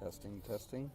Testing, testing.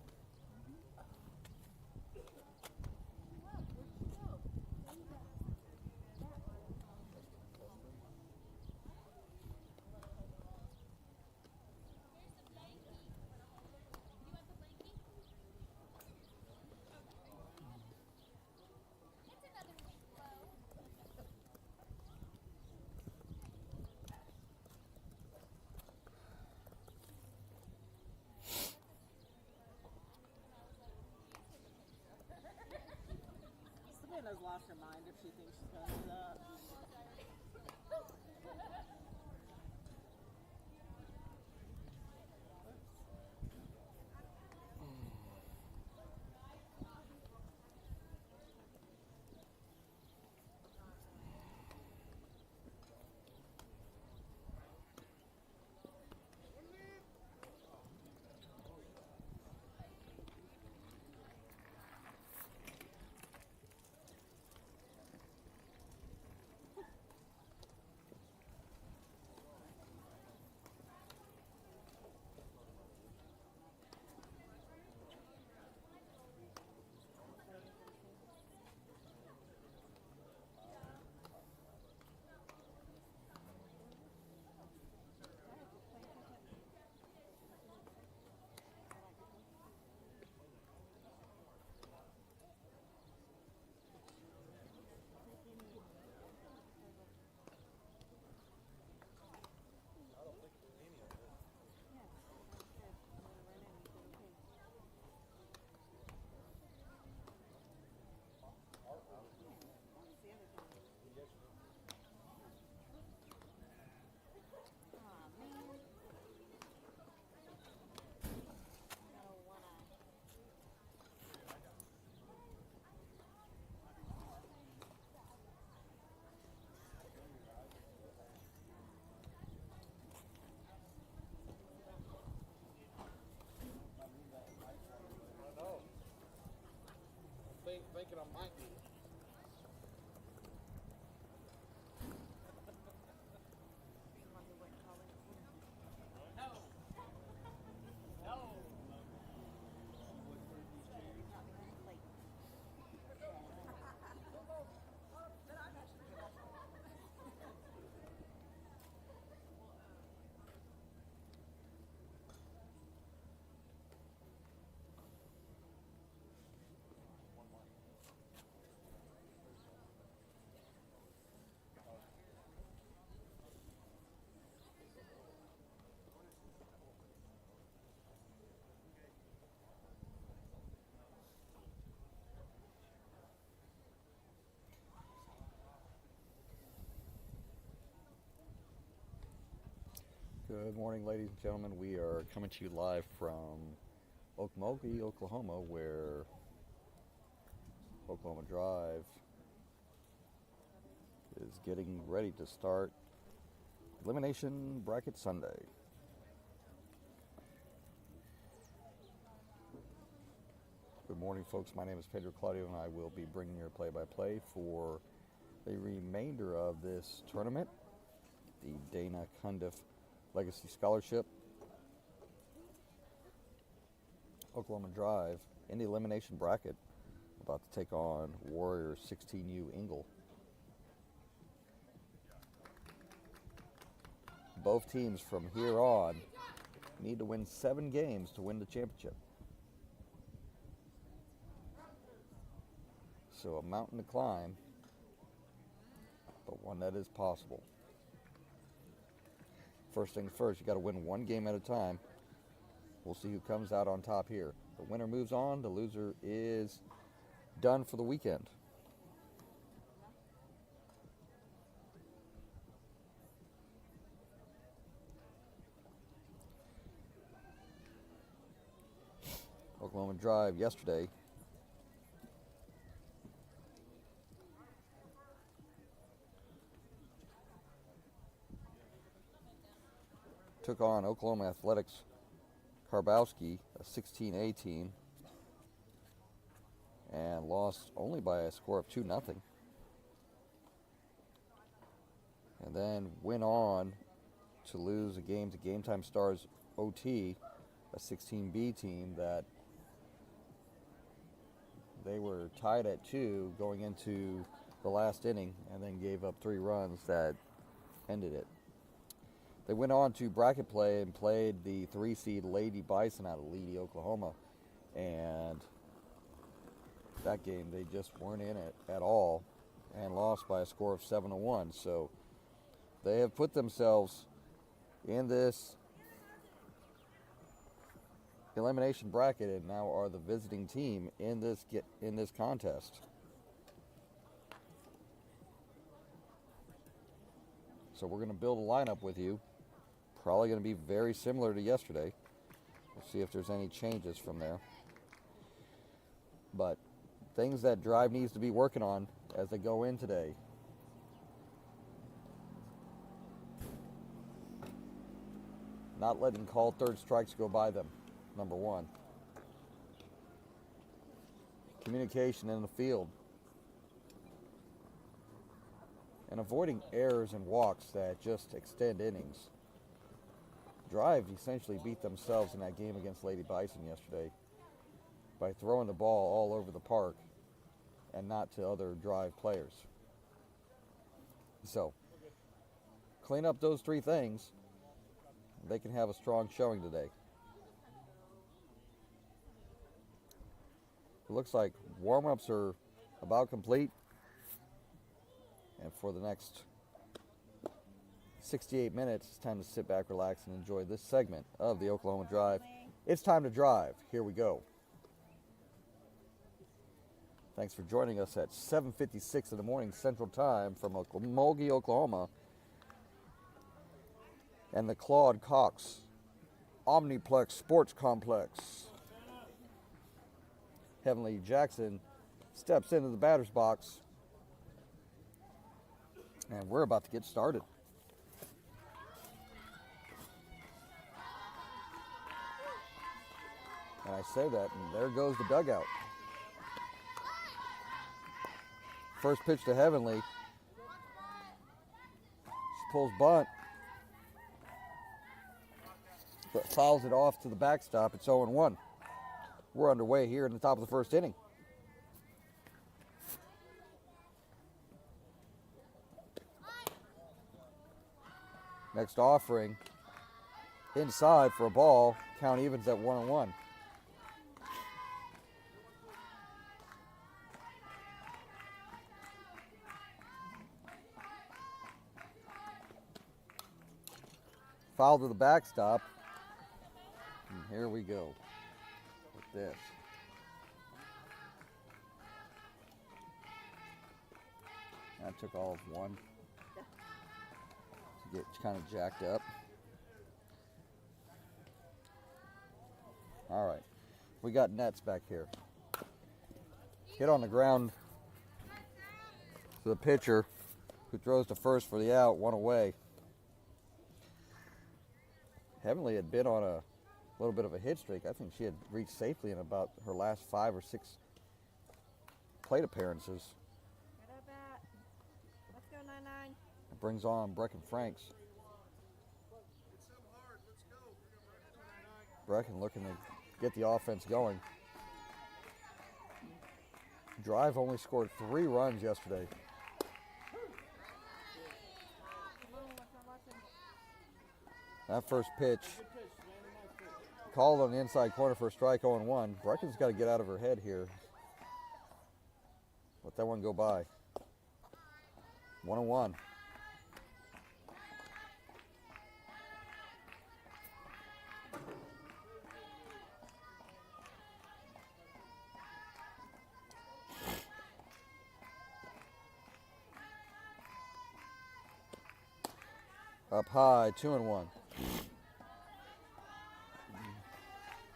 Savanna's lost her mind if she thinks she's going to do that. Thinking I might be. Good morning, ladies and gentlemen. We are coming to you live from Okmulgee, Oklahoma, where Oklahoma Drive is getting ready to start Elimination Bracket Sunday. Good morning, folks. My name is Pedro Claudio, and I will be bringing you a play-by-play for the remainder of this tournament, the Dana Cundiff Legacy Scholarship. Oklahoma Drive in the elimination bracket, about to take on Warrior 16U Ingle. Both teams from here on need to win 7 games to win the championship. So a mountain to climb, but one that is possible. First things first, you got to win one game at a time. We'll see who comes out on top here. The winner moves on. The loser is done for the weekend. Oklahoma Drive yesterday took on Oklahoma Athletics Karbowski, a 16A team, and lost only by a score of 2-0. And then went on to lose a game to Game Time Stars OT a 16B team that they were tied at 2 going into the last inning and then gave up 3 runs that ended it. They went on to bracket play and played the 3 seed Lady Bison out of Leedy, Oklahoma, and that game they just weren't in it at all and lost by a score of 7-1. So they have put themselves in this elimination bracket and now are the visiting team in this contest. So we're going to build a lineup with you. Probably going to be very similar to yesterday. We'll see if there's any changes from there. But things that Drive needs to be working on as they go in today. Not letting called third strikes go by them, number 1. Communication in the field. And avoiding errors and walks that just extend innings. Drive essentially beat themselves in that game against Lady Bison yesterday by throwing the ball all over the park and not to other Drive players. So, clean up those 3 things, they can have a strong showing today. It looks like warm-ups are about complete. And for the next 68 minutes, it's time to sit back, relax, and enjoy this segment of the Oklahoma Drive. It's time to drive. Here we go. Thanks for joining us at 7:56 in the morning Central Time from Mulgee, Oklahoma, and the Claude Cox Omniplex Sports Complex. Heavenly Jackson steps into the batter's box, and we're about to get started. And I say that, and there goes the dugout. First pitch to Heavenly. She pulls bunt, but fouls it off to the backstop. It's 0-1. We're underway here in the top of the first inning. Next offering, inside for a ball. Count evens at 1-1. Foul to the backstop. And here we go with this. I took all of one to get kind of jacked up. All right, we got nets back here. Hit on the ground to the pitcher, who throws to first for the out, 1 away. Heavenly had been on a little bit of a hit streak. I think she had reached safely in about her last 5 or 6 plate appearances. Get up at. Let's go, 9-9. It brings on Brecken Franks. Brecken looking to get the offense going. Drive only scored 3 runs yesterday. That first pitch called on the inside corner for a strike, 0-1. Brecken's got to get out of her head here. Let that one go by. 1-1. Up high, 2-1.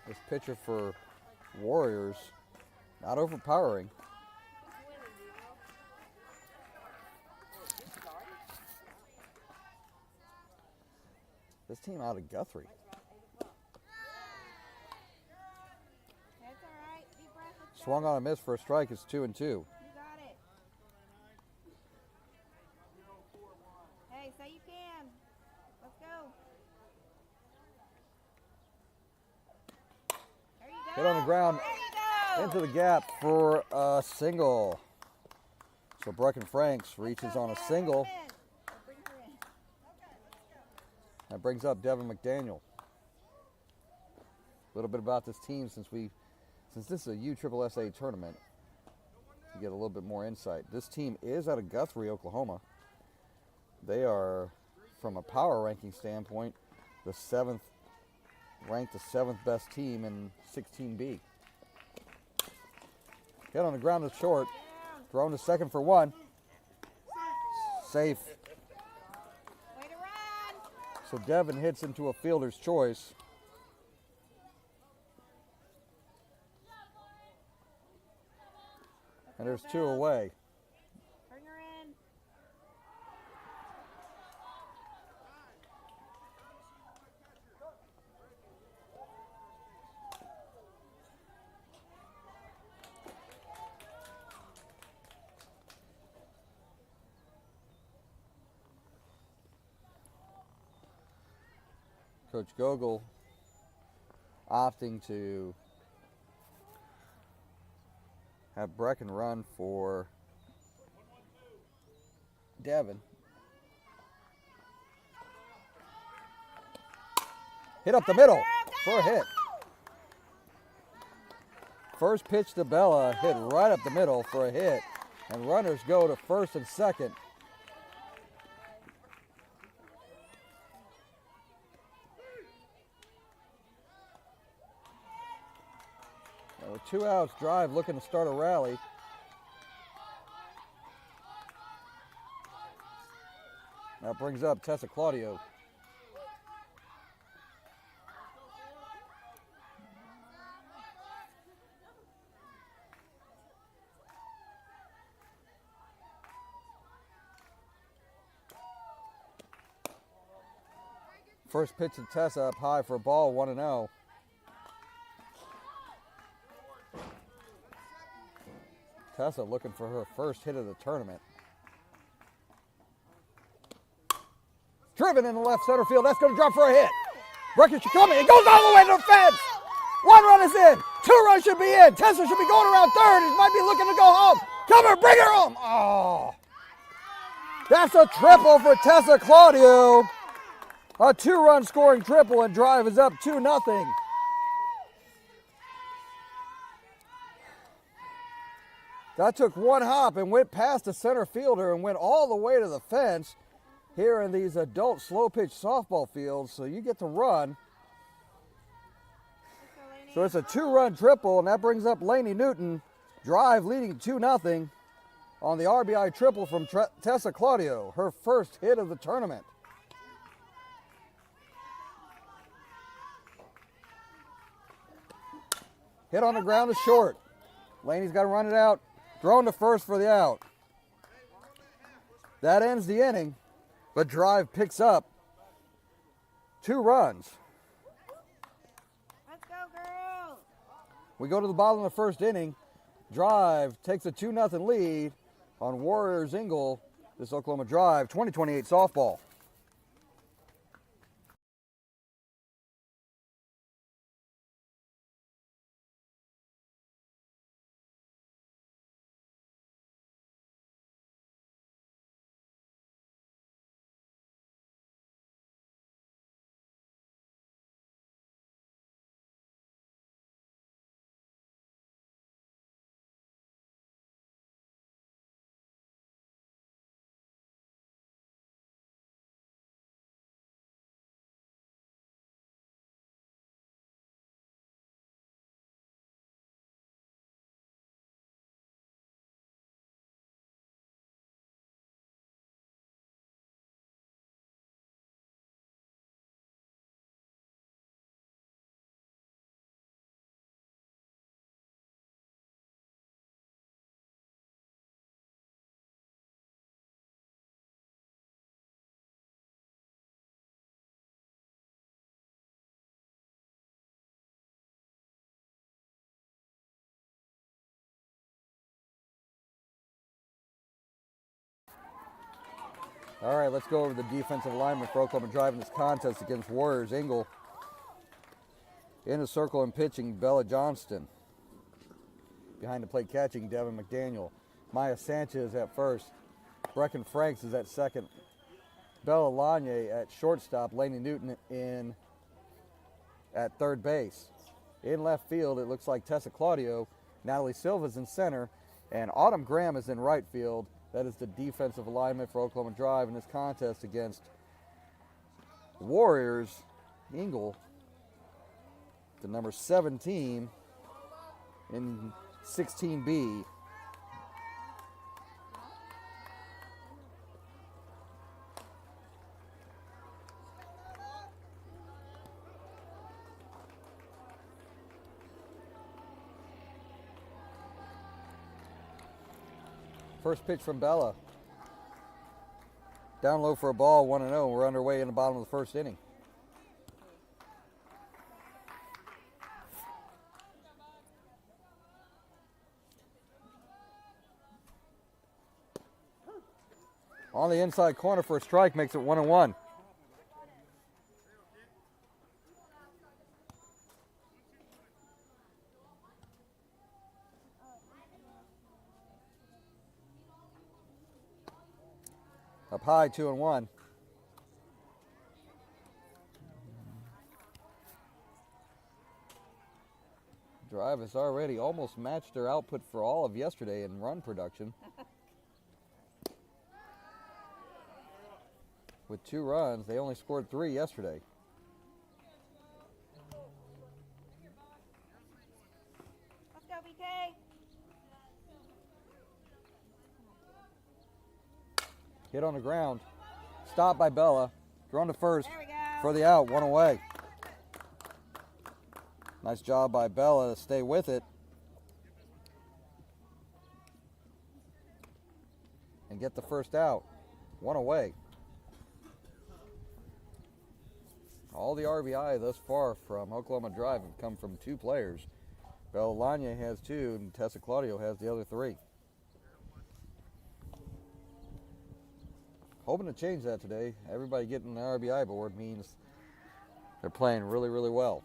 This pitcher for Warriors, not overpowering. This team out of Guthrie. That's all right. Deep breath. Let's go. Swung on a miss for a strike. It's 2-2. You got it. Hey, say you can. Let's go. Hit on the ground into the gap for a single. So Brecken Franks reaches on a single. That brings up Devin McDaniel. A little bit about this team since this is a USSSA tournament. You get a little bit more insight. This team is out of Guthrie, Oklahoma. They are, from a power ranking standpoint, ranked the seventh best team in 16B. Hit on the ground is short. Thrown to second for one. Safe. Way to run. So Devin hits into a fielder's choice. And there's two away. Bring her in. Coach Gogol opting to have Brecken run for Devin. Hit up the middle for a hit. First pitch to Bella, hit right up the middle for a hit. And runners go to first and second. And with 2 outs, Drive looking to start a rally. That brings up Tessa Claudio. First pitch to Tessa up high for a ball, 1-0. Tessa looking for her first hit of the tournament. Driven in the left center field. That's going to drop for a hit. Brecken should come in. It goes all the way to the fence. 1 run is in. 2 runs should be in. Tessa should be going around third. He might be looking to go home. Come here, bring her home. Oh. That's a triple for Tessa Claudio. A 2-run scoring triple, and Drive is up 2-0. That took 1 hop and went past the center fielder and went all the way to the fence here in these adult slow pitch softball fields. So you get to run. So it's a 2-run triple, and that brings up Lainey Newton. Drive leading 2-0 on the RBI triple from Tessa Claudio, her first hit of the tournament. Hit on the ground is short. Laney's got to run it out. Thrown to first for the out. That ends the inning, but Drive picks up 2 runs. Let's go, girls. We go to the bottom of the first inning. Drive takes a 2-0 lead on Warriors Ingle. This Oklahoma Drive 2028 softball. All right, let's go over the defensive lineman for Oklahoma Drive in this contest against Warriors Ingle. In the circle and pitching, Bella Johnston. Behind the plate catching, Devin McDaniel. Maya Sanchez at first. Brecken Franks is at second. Bella Lanye at shortstop. Lainey Newton in at third base. In left field, it looks like Tessa Claudio. Natalie Silva's in center. And Autumn Graham is in right field. That is the defensive alignment for Oklahoma Drive in this contest against Warriors. Ingle, the number 17 in 16B. First pitch from Bella. Down low for a ball, 1-0. We're underway in the bottom of the first inning. On the inside corner for a strike, makes it 1-1. Up high, 2-1. Drive has already almost matched their output for all of yesterday in run production. With 2 runs, they only scored 3 yesterday. Let's go, BK. Hit on the ground. Stopped by Bella. Thrown to first There we go. for the out. 1 away. Nice job by Bella to stay with it and get the first out. 1 away. All the RBI thus far from Oklahoma Drive have come from 2 players. Bella Lanye has 2 and Tessa Claudio has the other 3. Hoping to change that today. Everybody getting the RBI board means they're playing really, really well.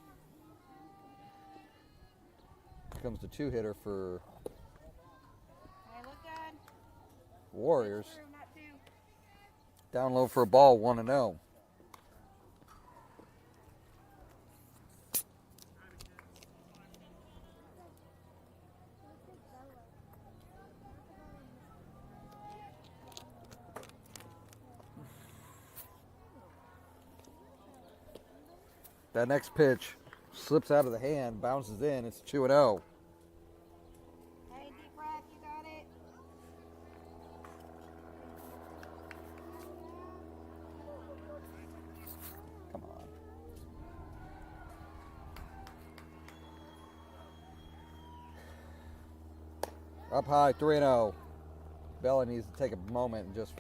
Here comes the 2-hitter for Hey, look good. Warriors. Through, not 2. Down low for a ball, 1-0. That next pitch slips out of the hand, bounces in. It's 2-0. Hey, deep breath. You got it. Come on. Up high, 3-0. Bella needs to take a moment and just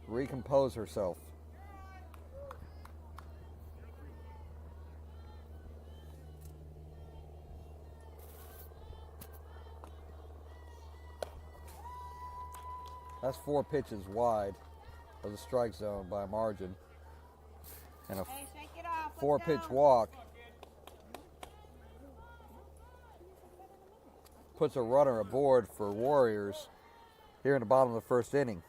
recompose herself. That's 4 pitches wide of the strike zone by a margin. And a Hey, shake it off. Let's 4-pitch go. walk. Puts a runner aboard for Warriors here in the bottom of the first inning.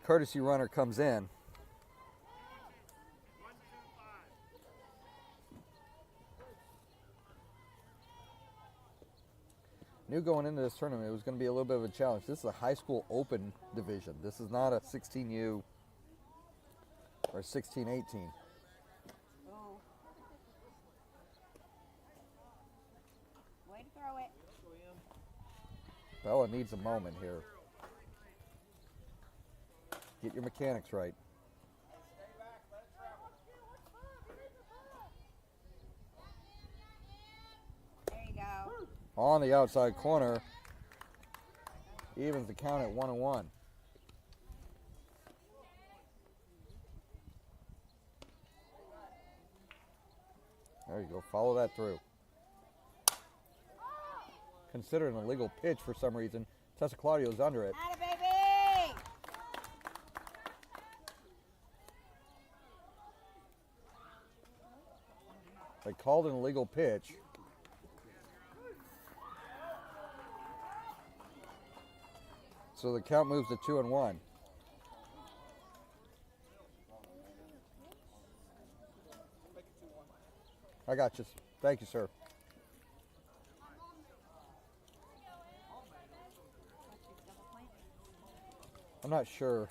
Courtesy runner comes in. Knew going into this tournament it was going to be a little bit of a challenge. This is a high school open division. This is not a 16U or 16-18. Oh. Way to throw it. Bella needs a moment here. Get your mechanics right. There you go. On the outside corner, evens the count at 1-1. There you go, follow that through. Considered an illegal pitch for some reason. Tessa Claudio's under it. Atta baby! They called an illegal pitch. So the count moves to 2-1. I got you. Thank you, sir. I'm not sure.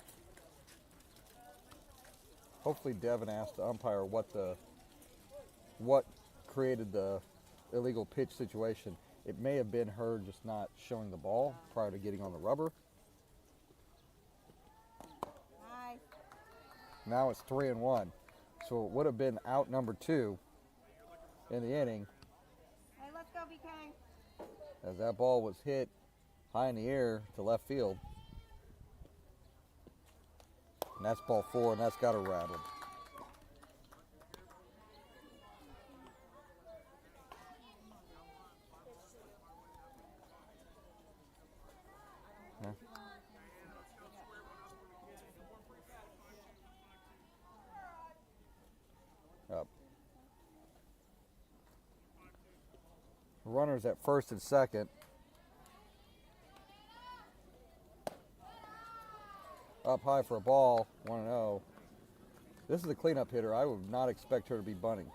Hopefully Devin asked the umpire what created the illegal pitch situation. It may have been her just not showing the ball prior to getting on the rubber. Nice. Now it's 3-1. So it would have been out number 2 in the inning Hey, let's go, B-Kang. as that ball was hit high in the air to left field. And that's ball 4, and that's got her rattled. Up. Runners at first and second. Up high for a ball, 1-0. This is a cleanup hitter. I would not expect her to be bunting.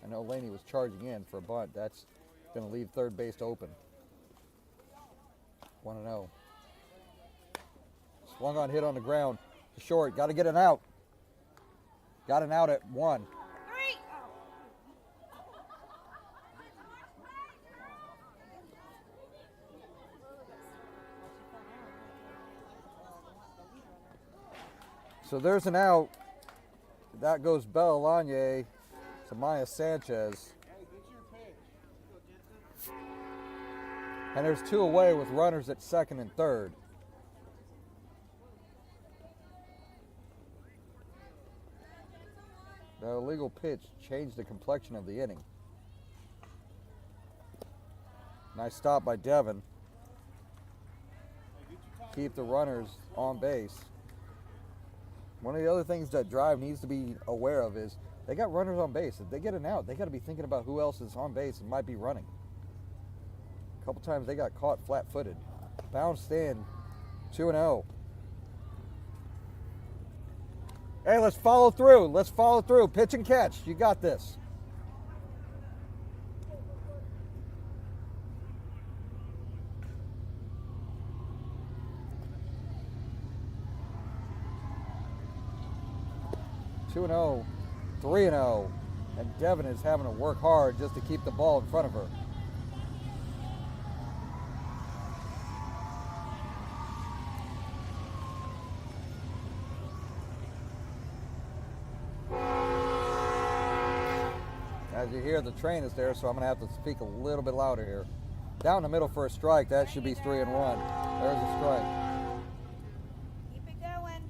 I know Laney was charging in for a bunt. That's going to leave third base open. 1-0. Swung on, hit on the ground. Short, got to get an out. Got an out at 1. 3. So there's an out. That goes Bella Lanye to Maya Sanchez. And there's 2 away with runners at second and third. The illegal pitch changed the complexion of the inning. Nice stop by Devin. Keep the runners on base. One of the other things that Drive needs to be aware of is they got runners on base. If they get an out, they got to be thinking about who else is on base and might be running. A couple times they got caught flat-footed. Bounced in, 2-0. Hey, let's follow through. Let's follow through. Pitch and catch. You got this. Two and 0, 3-0, and Devin is having to work hard just to keep the ball in front of her. As you hear, the train is there, so I'm going to have to speak a little bit louder here. Down the middle for a strike. That should be 3-1. There's a strike. Keep it going.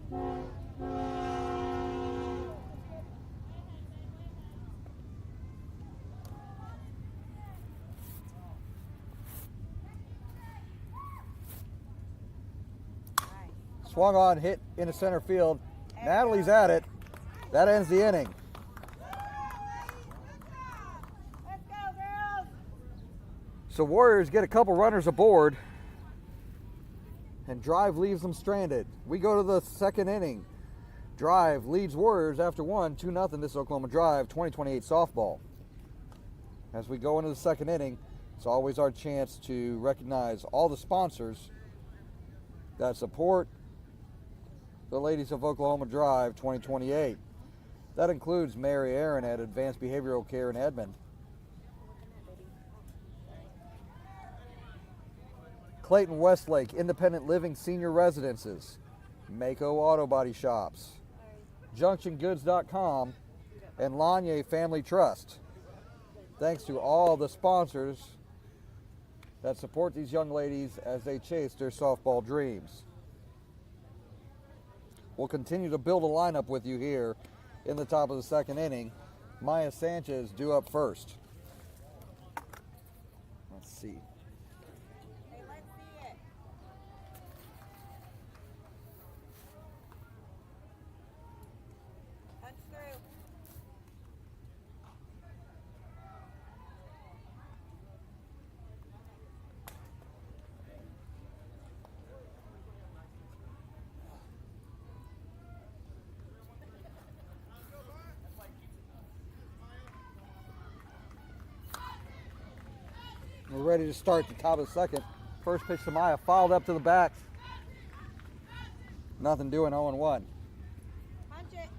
Swung on, hit into center field. Natalie's at it. That ends the inning. Let's go, girls. So Warriors get a couple runners aboard, and Drive leaves them stranded. We go to the second inning. Drive leads Warriors after 2-0. This is Oklahoma Drive 2028 softball. As we go into the second inning, it's always our chance to recognize all the sponsors that support the ladies of Oklahoma Drive 2028. That includes Mary Aaron at Advanced Behavioral Care in Edmond, Clayton Westlake Independent Living Senior Residences, Mako Auto Body Shops, JunctionGoods.com, and Lanye Family Trust. Thanks to all the sponsors that support these young ladies as they chase their softball dreams. We'll continue to build a lineup with you here in the top of the second inning. Maya Sanchez due up first. Let's see. Hey, let's see it. Punch through. We're ready to start the top of the second. First pitch to Maya, fouled up to the back. Nothing doing, 0-1. Punch it.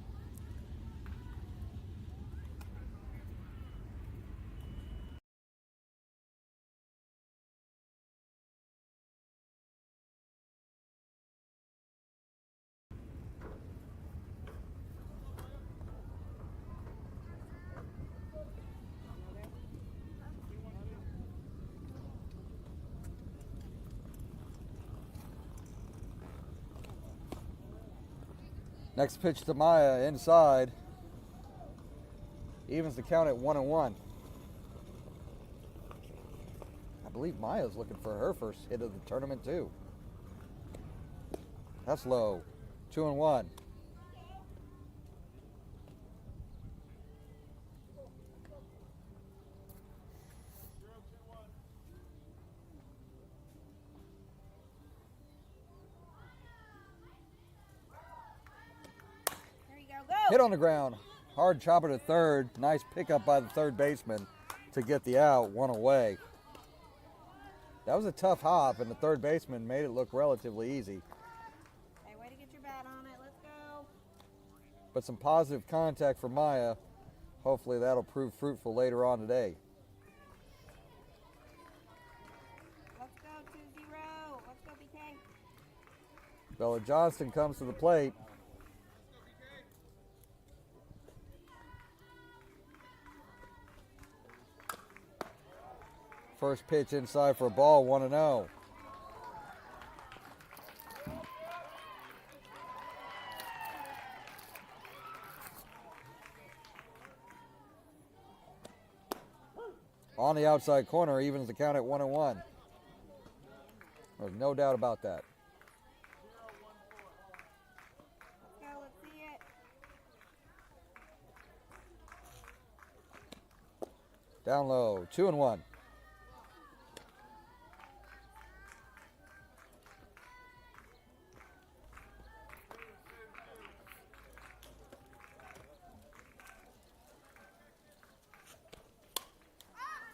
Next pitch to Maya, inside. Evens the count at 1-1. I believe Maya's looking for her first hit of the tournament too. That's low. 2-1. There you go. Go. Hit on the ground. Hard chopper to third. Nice pickup by the third baseman to get the out, one away. That was a tough hop, and the third baseman made it look relatively easy. Hey, way to get your bat on it. Let's go. But some positive contact for Maya. Hopefully that'll prove fruitful later on today. Let's go 2-0. Let's go, BK. Bella Johnston comes to the plate. First pitch inside for a ball, 1-0. On the outside corner, evens the count at 1-1. There's no doubt about that. Let's go. Let's see it. Down low, 2-1.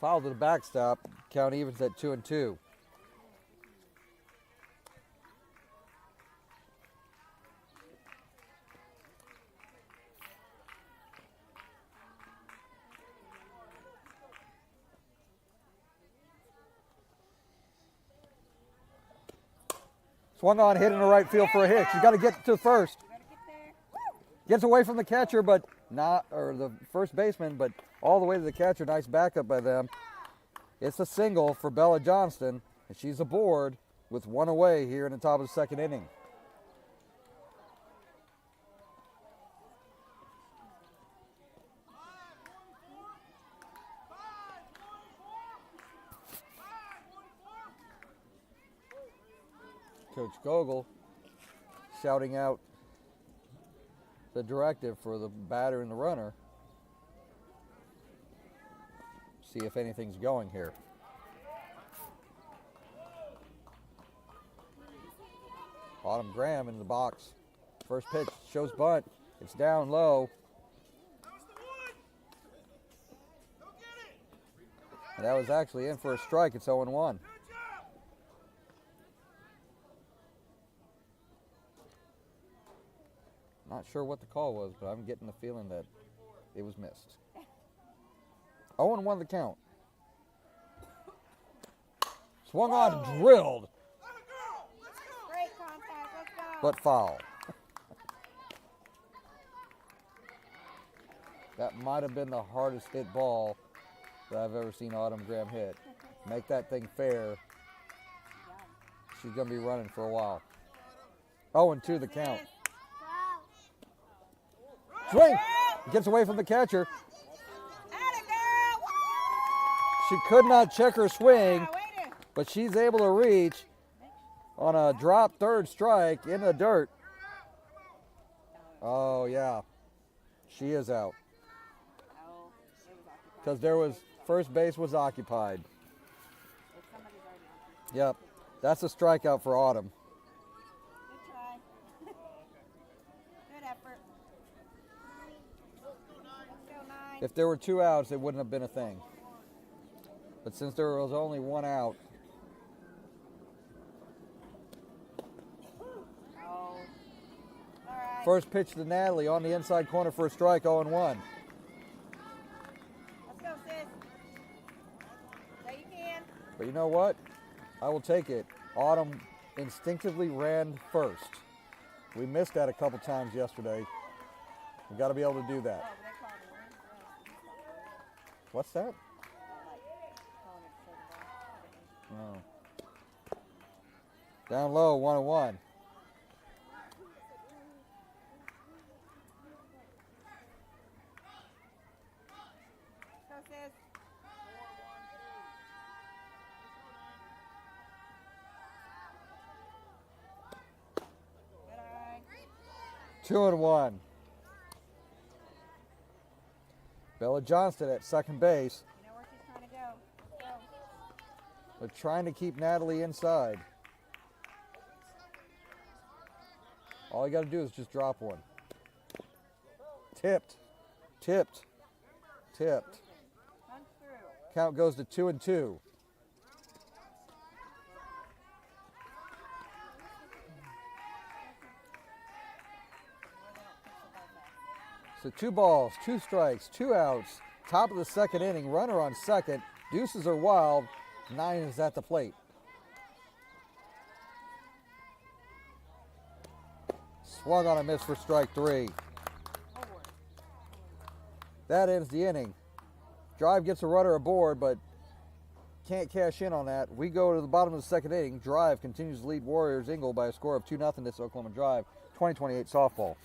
Foul to the backstop. Count evens at 2-2. Swung on, hit in the right field for a hit. She's got to get to first. Better get there. Gets away from the catcher, but not, or the first baseman, but all the way to the catcher. Nice backup by them. It's a single for Bella Johnston, and she's aboard with one away here in the top of the second inning. Coach Gogol shouting out the directive for the batter and the runner. See if anything's going here. Autumn Graham in the box. First pitch shows bunt. It's down low. And that was actually in for a strike. It's 0-1. Not sure what the call was, but I'm getting the feeling that it was missed. 0-1 the count. Swung on, drilled, Great contact. Let's go. but foul. That might have been the hardest hit ball that I've ever seen Autumn Graham hit. Make that thing fair. She's going to be running for a while. 0-2 the count. Swing! Gets away from the catcher. Atta girl. Woo! She could not check her swing, Yeah, way to. but she's able to reach on a drop third strike in the dirt. Oh, yeah. She is out. Oh, it was occupied. Because there was, first base was occupied. If somebody's already on. Yep. That's a strikeout for Autumn. Good try. Good effort. Let's go 9. If there were 2 outs, it wouldn't have been a thing. But since there was only one out, Oh. All right. first pitch to Natalie on the inside corner for a strike, 0-1. Let's go, sis. So you can. But you know what? I will take it. Autumn instinctively ran first. We missed that a couple times yesterday. We got to be able to do Oh, that. they called it one. What's that? Like calling it for the ball. Oh. Down low, 1-1. Go, sis. Good eye. 2-1. Bella Johnston at second base. You know where she's trying to go. Let's go. They're trying to keep Natalie inside. All you got to do is just drop one. Tipped. Tipped. Tipped. Punch through. Count goes to 2-2. So 2 balls, 2 strikes, 2 outs. Top of the second inning. Runner on second. Deuces are wild. 9 is at the plate. Swung on a miss for strike 3. That ends the inning. Drive gets a runner aboard, but can't cash in on that. We go to the bottom of the second inning. Drive continues to lead Warriors Ingle by a score of 2-0. This Oklahoma Drive 2028 softball.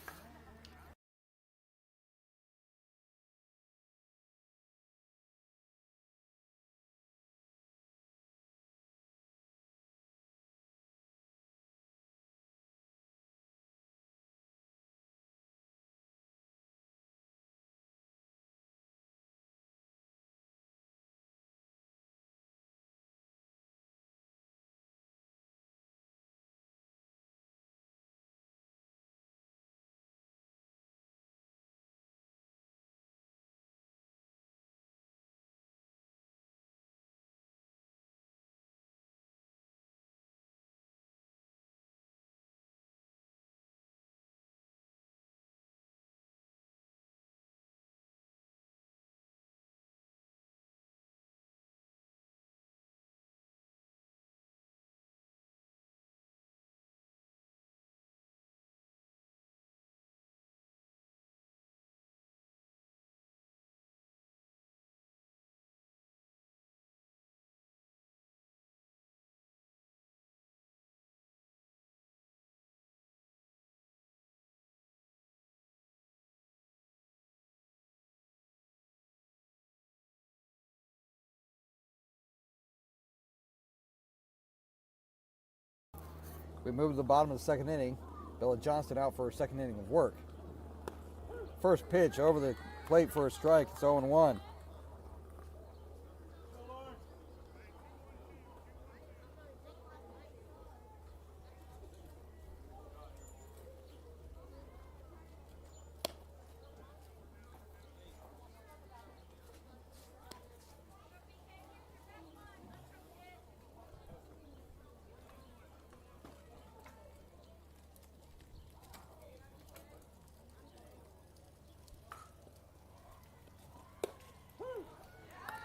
We move to the bottom of the second inning. Bella Johnston out for her second inning of work. First pitch over the plate for a strike. It's 0-1.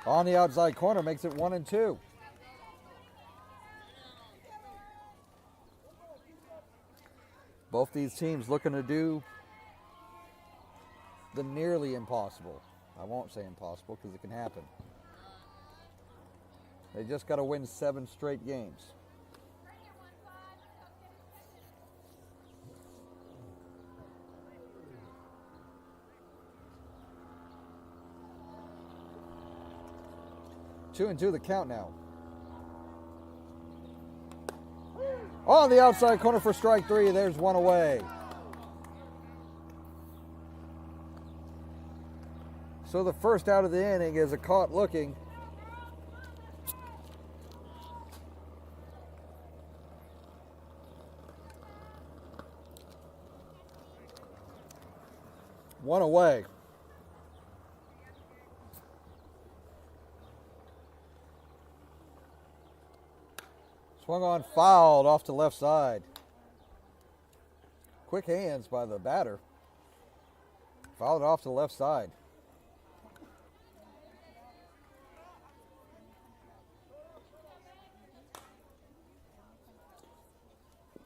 On the outside corner makes it 1-2. Both these teams looking to do the nearly impossible. I won't say impossible because it can happen. They just got to win 7 straight games. Two and two the count now. On the outside corner for strike 3. There's one away. So the first out of the inning is a caught looking. One away. Swung on, fouled off to left side. Quick hands by the batter. Fouled off to the left side.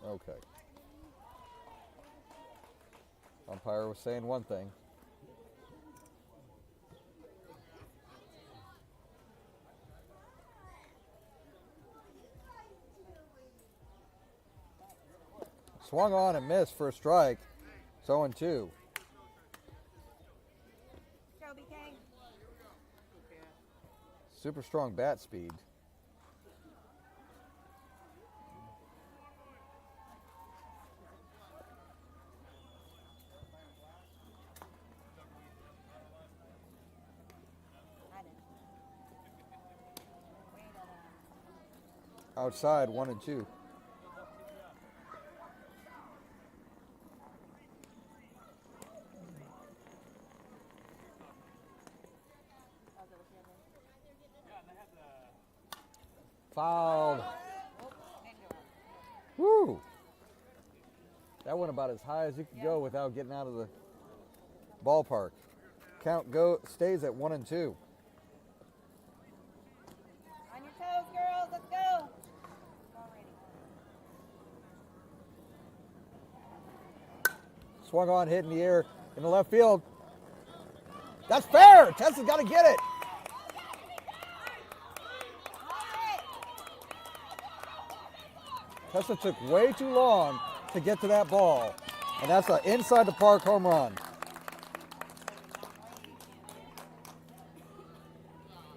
Okay. Umpire was saying one thing. Swung on and missed for a strike. It's 0-2. Go, BK. Super strong bat speed. Outside, 1-2. Fouled. Woo! That went about as high as you could go without getting out of the ballpark. Count stays at 1-2. On your toes, girls. Let's go. Swung on, hit in the air in the left field. That's fair. Tessa's got to get it. Tessa took way too long to get to that ball, and that's an inside the park home run.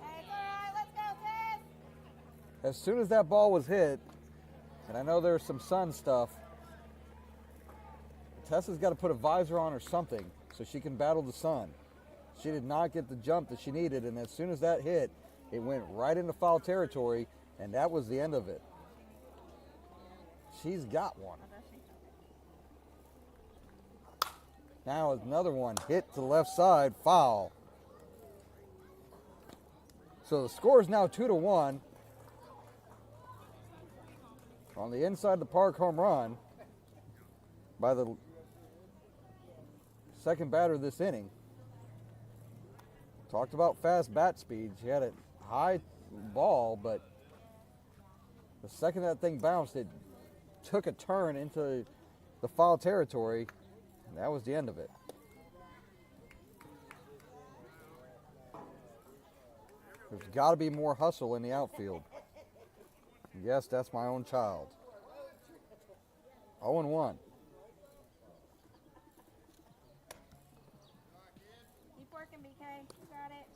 Hey, it's all right. Let's go, Tess. As soon as that ball was hit, and I know there's some sun stuff, Tessa's got to put a visor on or something so she can battle the sun. She did not get the jump that she needed, and as soon as that hit, it went right into foul territory, and that was the end of it. She's got one. Now another one hit to the left side, foul. So the score is now 2-1 on the inside the park home run by the second batter this inning. Talked about fast bat speed. She had a high ball, but the second that thing bounced, it took a turn into the foul territory, and that was the end of it. There's got to be more hustle in the outfield. Yes, that's my own child. 0-1. Keep working, BK. You got it.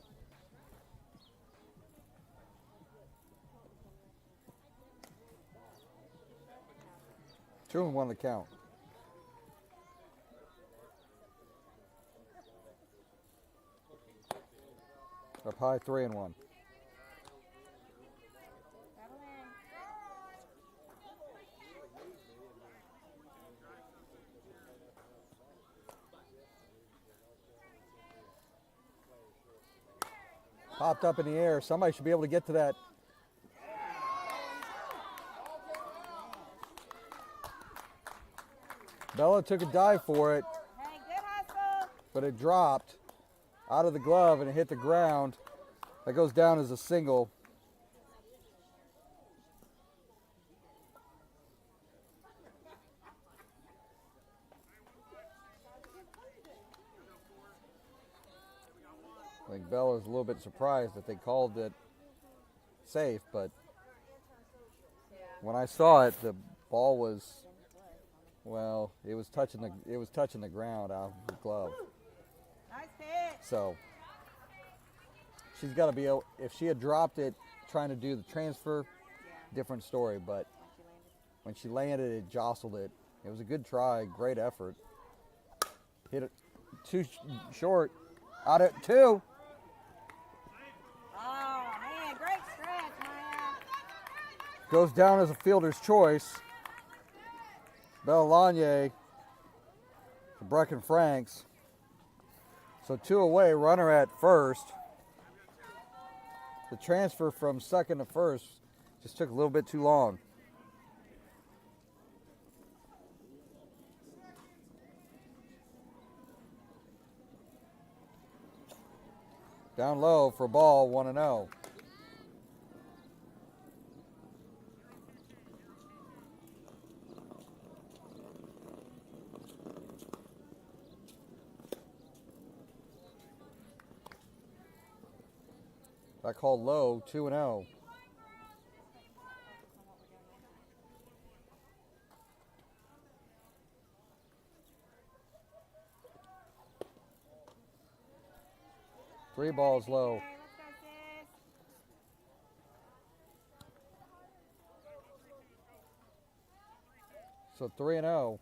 Two and one the count. Up high, 3-1. Battle in. Popped up in the air. Somebody should be able to get to that. Bella took a dive for it, Hey, good hustle. but it dropped out of the glove and it hit the ground. That goes down as a single. I think Bella's a little bit surprised that they called it safe, but when I saw it, the ball was, well, it was touching the ground out of the glove. Nice pitch. So she's got to be able, if she had dropped it trying to do the transfer, different story, but when she landed, it jostled it. It was a good try, great effort. Hit it too short, out at 2. Oh, man, great stretch, Maya. Goes down as a fielder's choice. Bella Lanier to Brecken Franks. So 2 away, runner at first. The transfer from second to first just took a little bit too long. Down low for ball, 1-0. That called low, 2-0. Three balls low. Okay, let's go, sis. So 3-0.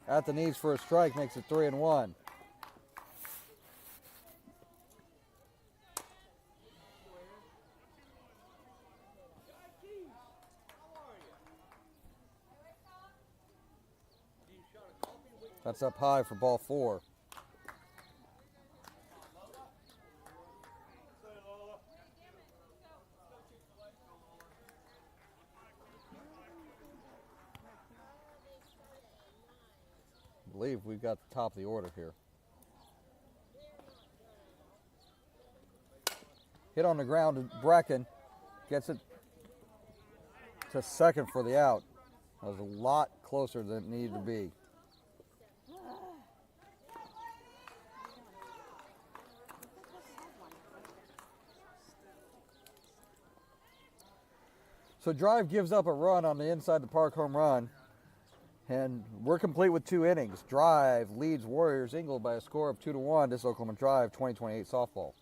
At the knees for a strike makes it 3-1. That's up high for ball 4. I believe we've got the top of the order here. Hit on the ground, and Brecken gets it to second for the out. That was a lot closer than it needed to be. So Drive gives up a run on the inside the park home run, and we're complete with 2 innings. Drive leads Warriors Ingle by a score of 2-1. This is Oklahoma Drive 2028 softball.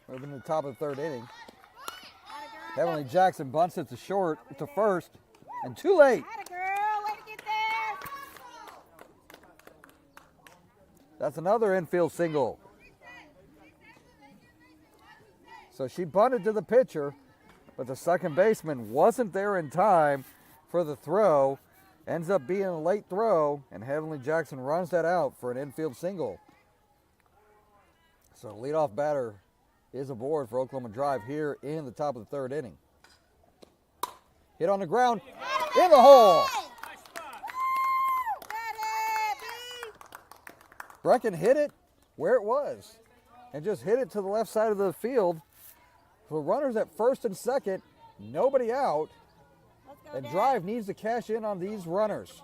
We're in the top of the 3rd inning. Heavenly Jackson bunts it to short, to first, and too late. Atta girl, way to get there. That's another infield single. So she bunted to the pitcher, but the second baseman wasn't there in time for the throw. Ends up being a late throw, and Heavenly Jackson runs that out for an infield single. So leadoff batter is aboard for Oklahoma Drive here in the top of the 3rd inning. Hit on the ground, in the hole. Brecken hit it where it was and just hit it to the left side of the field. For runners at first and second, nobody out, Let's go, and Dad. Drive needs to cash in on these runners.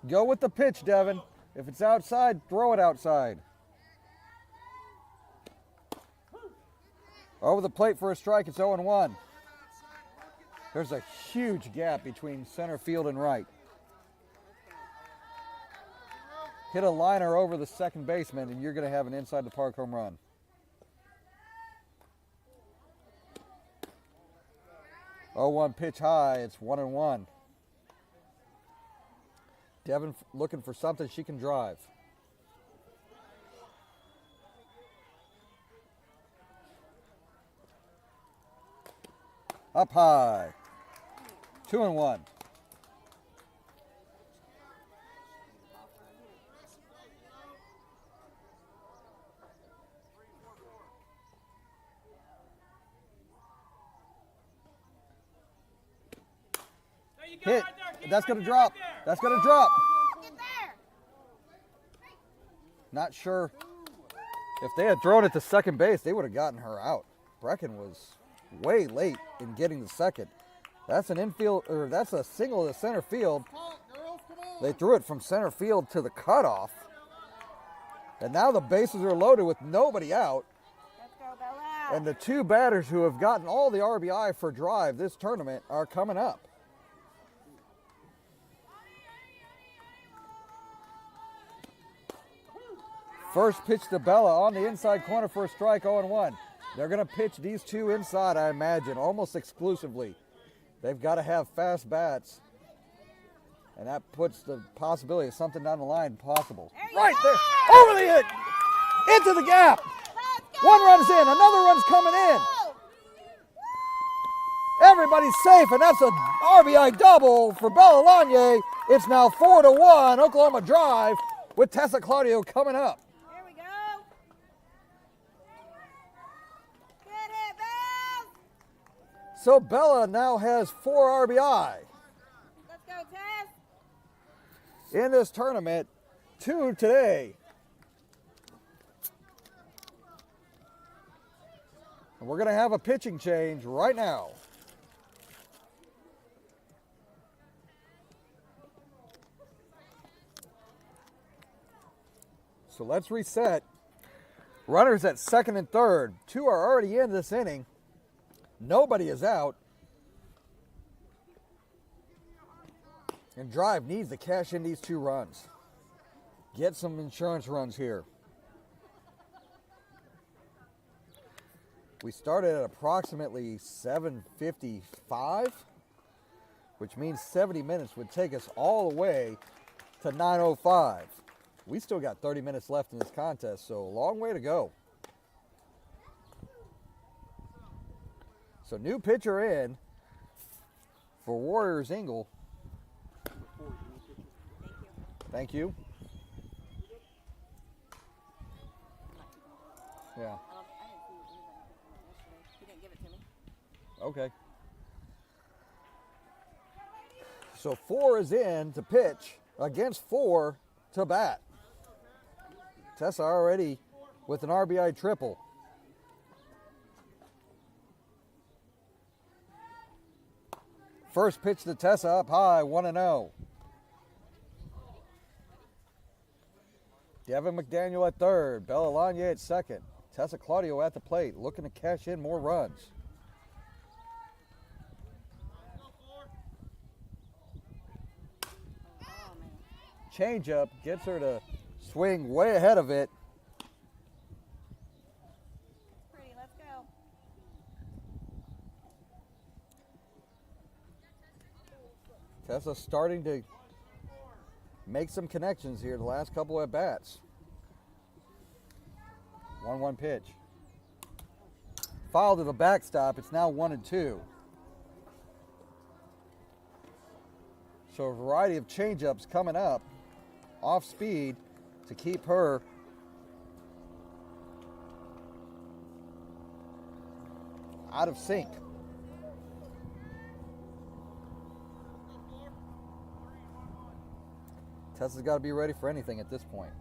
Go with the pitch, Devin. If it's outside, throw it outside. Over the plate for a strike, it's 0-1. There's a huge gap between center field and right. Hit a liner over the second baseman, and you're going to have an inside the park home run. Oh, 1 pitch high, it's 1-1. Devin looking for something she can drive. Up high. 2-1. Hit. That's going to drop. That's going to drop. Get there. Not sure. If they had thrown it to second base, they would have gotten her out. Brecken was way late in getting the second. That's an infield, or that's a single to center field. They threw it from center field to the cutoff. And now the bases are loaded with nobody out. Let's go, Bella. And the two batters who have gotten all the RBI for drive this tournament are coming up. First pitch to Bella on the inside corner for a strike, 0-1. They're going to pitch these two inside, I imagine, almost exclusively. They've got to have fast bats. And that puts the possibility of something down the line possible. Right there, over the hit, into the gap. One run's in, another run's coming in. Everybody's safe, and that's an RBI double for Bella Lanier. It's now 4-1, Oklahoma Drive, with Tessa Claudio coming up. There we go. Good hit, Bells. So Bella now has 4 RBI. Let's go, Tess. In this tournament, 2 today. And we're going to have a pitching change right now. So let's reset. Runners at second and third. 2 are already in this inning. Nobody is out. And Drive needs to cash in these 2 runs. Get some insurance runs here. We started at approximately 7:55, which means 70 minutes would take us all the way to 9:05. We still got 30 minutes left in this contest, so a long way to go. So new pitcher in for Warriors Ingle. Thank you. Yeah. I didn't see it yesterday. He didn't give it to me. Okay. So 4 is in to pitch against 4 to bat. Tessa already with an RBI triple. First pitch to Tessa up high, 1-0. Devin McDaniel at third, Bella Lanier at second. Tessa Claudio at the plate, looking to cash in more runs. Oh, man. Changeup gets her to swing way ahead of it. Pretty, let's go. Tessa starting to make some connections here the last couple at bats. 1-1 pitch. Foul to the backstop. It's now 1-2. So a variety of changeups coming up off speed to keep her out of sync. Tessa's got to be ready for anything at this point.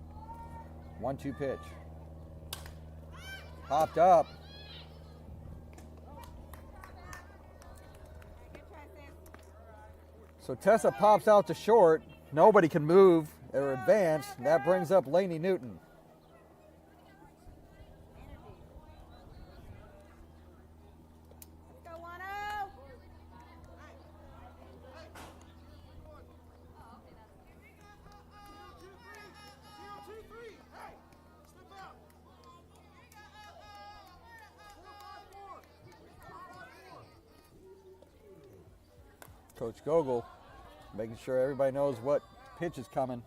1-2 pitch. Popped up. Good try, sis. So Tessa pops out to short. Nobody can move or advance. That brings up Lainey Newton. Let's go, 1-0. Coach Gogol making sure everybody knows what pitch is coming.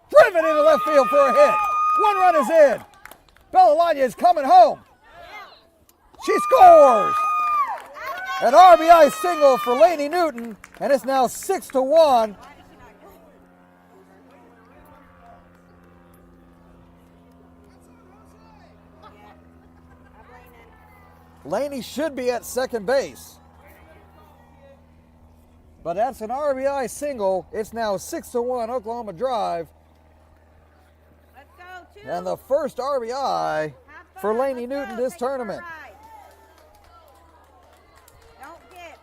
Driven into left field for a hit. 1 run is in. Bella Lanier is coming home. She scores. An RBI single for Lainey Newton, and it's now 6-1. Why did she not go? Yeah, I'm leaning. Lainey should be at second base. But that's an RBI single. It's now 6-1 Oklahoma Drive. Let's go, 2. And the first RBI Have for fun. Lainey Let's Newton go. this Take it for a tournament. ride. Don't get.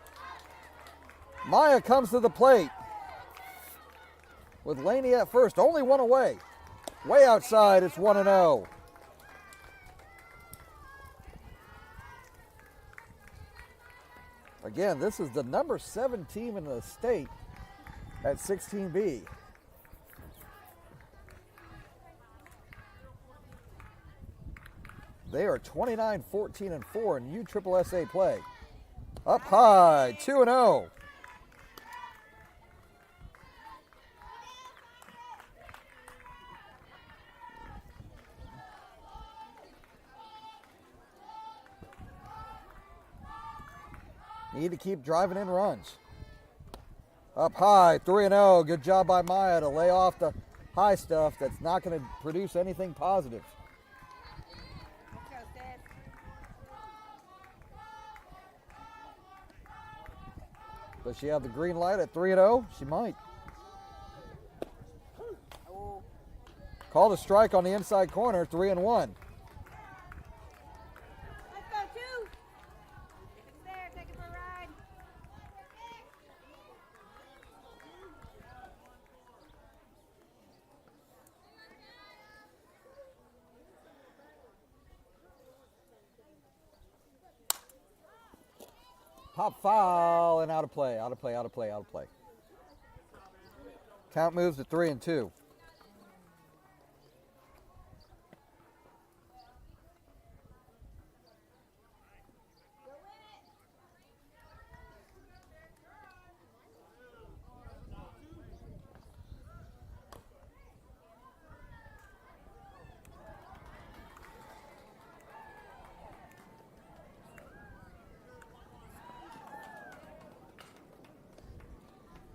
Maya comes to the plate with Lainey at first, only one away. Way outside, it's 1-0. Again, this is the number 7 team in the state at 16B. They are 29-14-4 in USSSA play. Up high, 2-0. Need to keep driving in runs. Up high, 3-0. Good job by Maya to lay off the high stuff that's not going to produce anything positive. Let's go, Sid. Does she have the green light at 3-0? She might. Oh, Called a strike on the inside corner, 3-1. let's go, 2. If it's there, take it for a ride. Pop foul and out of play, out of play, out of play, out of play. Count moves to 3-2.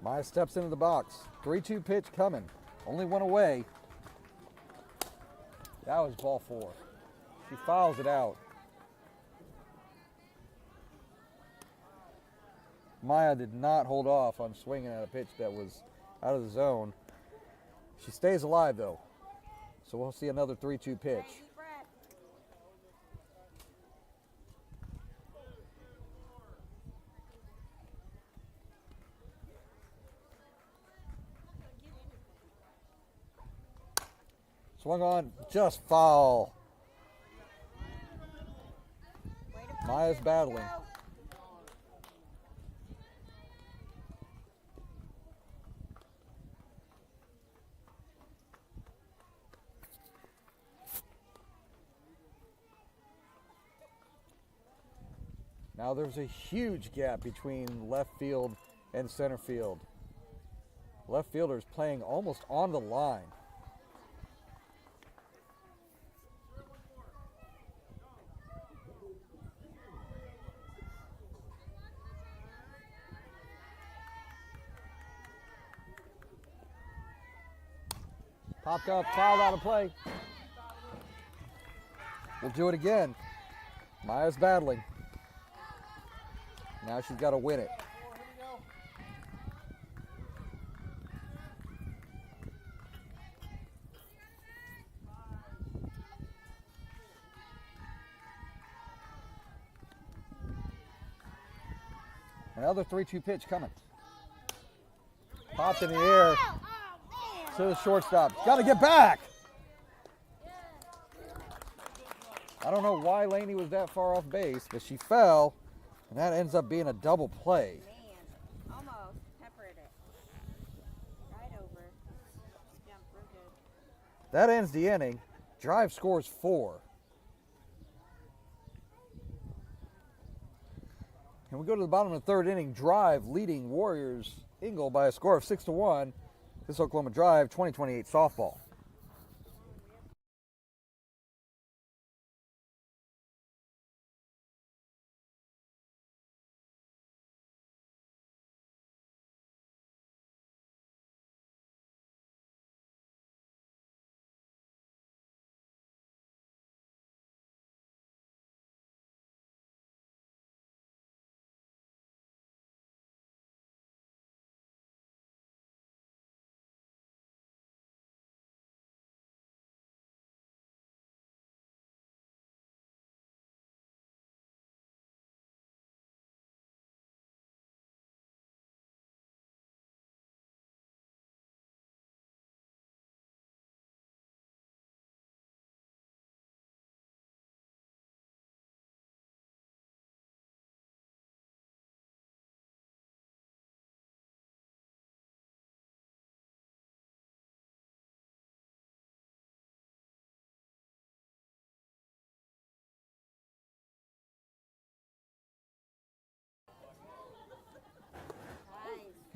Maya steps into the box. 3-2 pitch coming. Only one away. That was ball 4. She fouls it out. Maya did not hold off on swinging at a pitch that was out of the zone. She stays alive though. So we'll see another 3-2 pitch. Deep breath. Swung on, just foul. Way to push Maya's it. battling. Let's go. Now there's a huge gap between left field and center field. Left fielder's playing almost on the line. Popped up, fouled out of play. We'll do it again. Maya's battling. Now she's got to win it. Another 3-2 pitch coming. Popped in the air to the shortstop. Got to get back. I don't know why Lainey was that far off base, but she fell, and that ends up being a double play. Man, almost peppered it. Right over. Jumped real good. That ends the inning. Drive scores 4. And we go to the bottom of the 3rd inning. Drive leading Warriors Ingle by a score of 6-1. This Oklahoma Drive 2028 softball.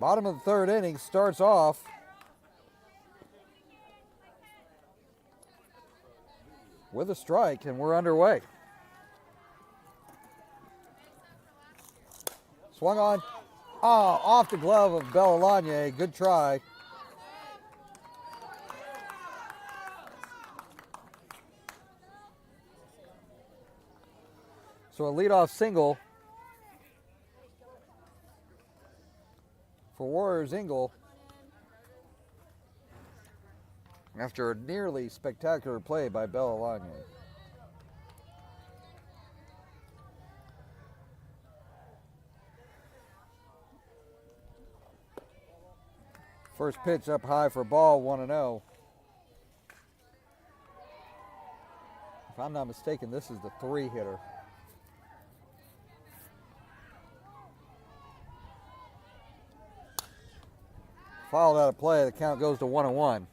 Bottom of the third inning starts off with a strike, and we're underway. Swung on. Off the glove of Bellalagna. Good try. So a leadoff single for Warriors Ingle after a nearly spectacular play by Bellalagna. First pitch up high for ball, 1-0. If I'm not mistaken, this is the 3-hitter. Fouled out of play, the count goes to 1-1.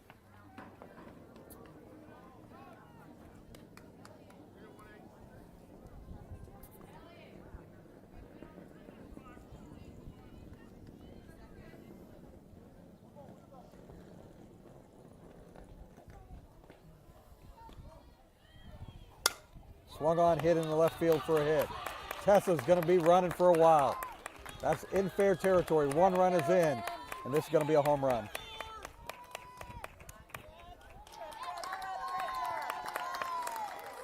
Swung on, hit in the left field for a hit. Tessa's going to be running for a while. That's in fair territory. 1 run is in, and this is going to be a home run.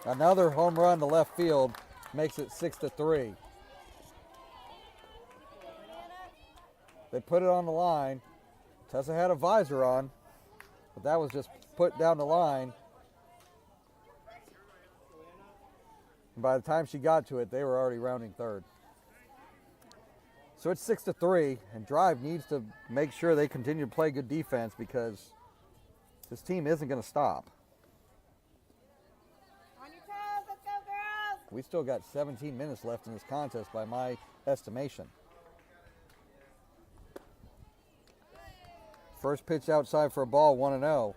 Another home run to left field makes it 6-3. They put it on the line. Tessa had a visor on, but that was just put down the line. And by the time she got to it, they were already rounding third. So it's 6-3, and Drive needs to make sure they continue to play good defense because this team isn't going to stop. On your toes, let's go, girls. We still got 17 minutes left in this contest by my estimation. First pitch outside for a ball, 1-0.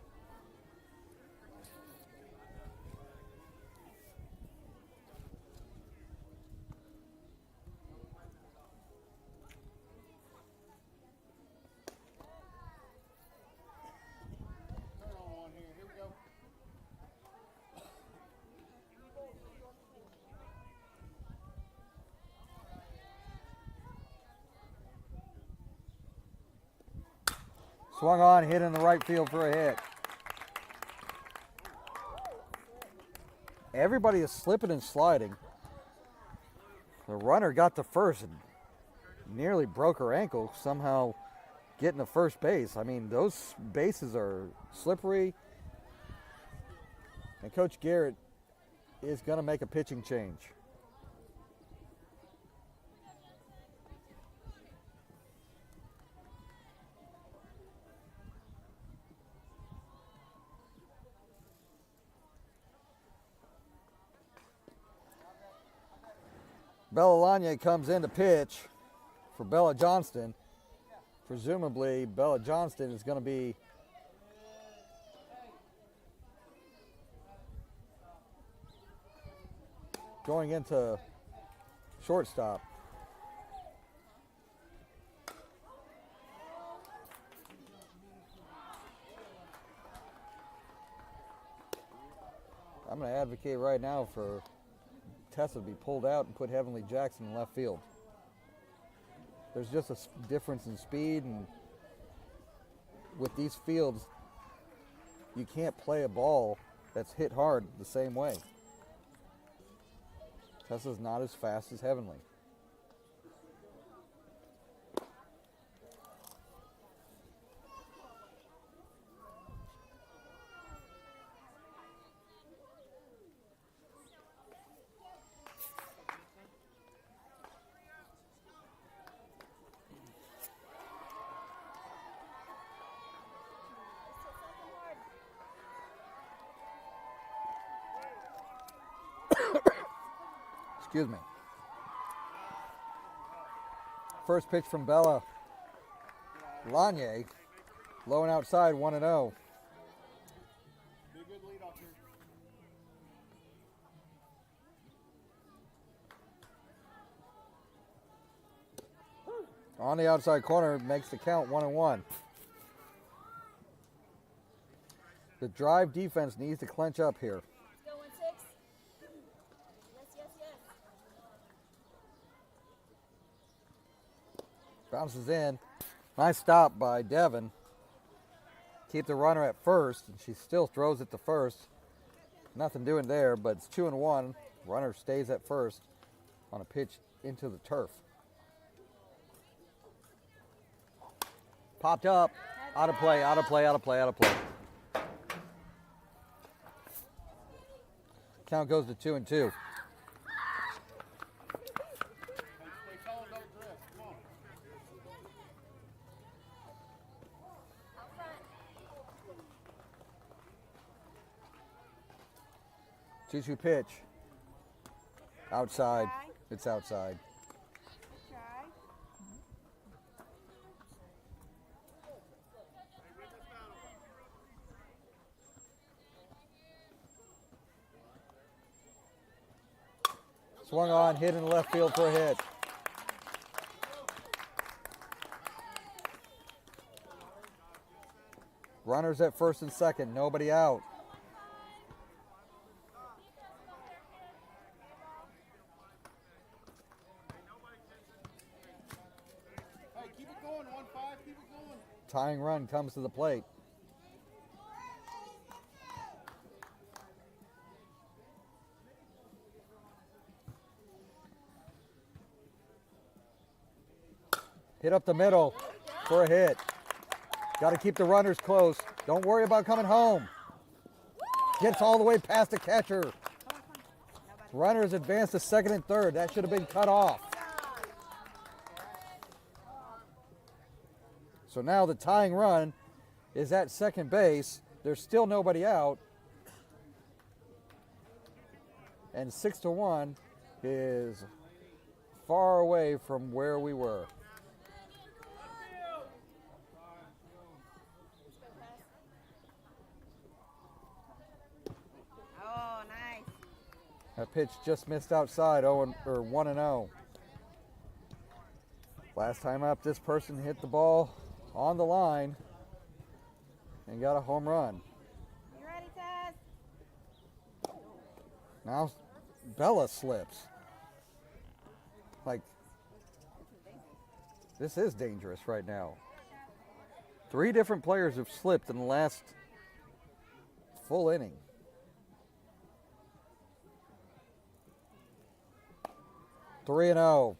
Swung on, hit in the right field for a hit. Everybody is slipping and sliding. The runner got to first and nearly broke her ankle, somehow getting to first base. I mean, those bases are slippery. And Coach Garrett is going to make a pitching change. Bellalagna comes in to pitch for Bella Johnston. Presumably, Bella Johnston is going to be going into shortstop. I'm going to advocate right now for Tessa to be pulled out and put Heavenly Jackson in left field. There's just a difference in speed, and with these fields, you can't play a ball that's hit hard the same way. Tessa's not as fast as Heavenly. Excuse me. First pitch from Bella Lanier, low and outside, 1-0. Be a good lead off here. On the outside corner, makes the count 1-1. The drive defense needs to clench up here. Let's go 1-6. Yes, yes, yes. Bounces in. Nice stop by Devin. Keep the runner at first, and she still throws it to first. Nothing doing there, but it's 2-1. Runner stays at first on a pitch into the turf. Popped up. Out of play, out of play, out of play, out of play. Count goes to 2-2. Stay tall and don't drift. Come on. Out front. 2-2 pitch. Outside. Try. It's outside. Try. Swung on, hit in left field for a hit. Runners at first and second, nobody out. Hey, keep it going. 1-5. Keep it going. Tying run comes to the plate. Hit up the middle for a hit. Got to keep the runners close. Don't worry about coming home. Gets all the way past the catcher. Runners advance to second and third. That should have been cut off. So now the tying run is at second base. There's still nobody out. And 6-1 is far away from where we were. Oh, nice. That pitch just missed outside, 1-0. Last time up, this person hit the ball on the line and got a home run. You ready, Taz? Now Bella slips. Like, this is dangerous right now. 3 different players have slipped in the last full inning. Three and 0.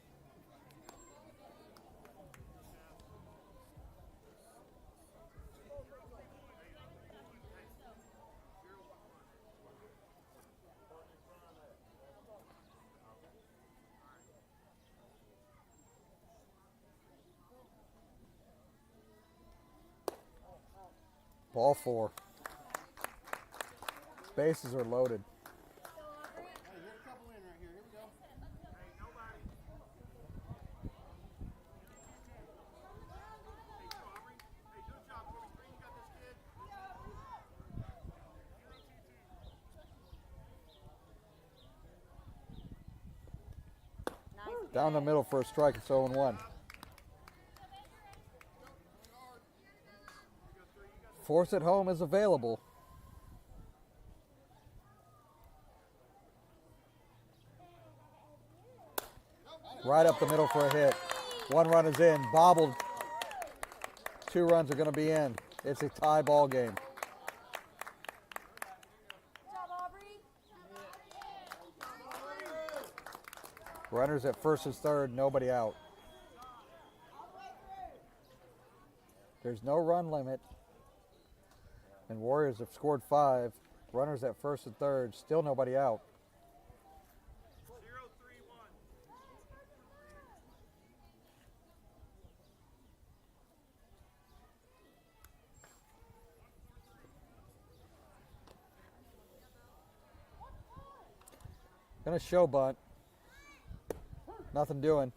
Ball 4. Bases are loaded. Hey, hit a couple in right here. Here we go. Nice. Down the middle for a strike. It's 0-1. Force at home is available. Right up the middle for a hit. 1 run is in. Bobbled. 2 runs are going to be in. It's a tie ball game. Good job, Aubrey. Runners at first and third. Nobody out. There's no run limit. And Warriors have scored 5. Runners at first and third. Still nobody out. 0-3-1. Gonna show bunt. Nothing doing.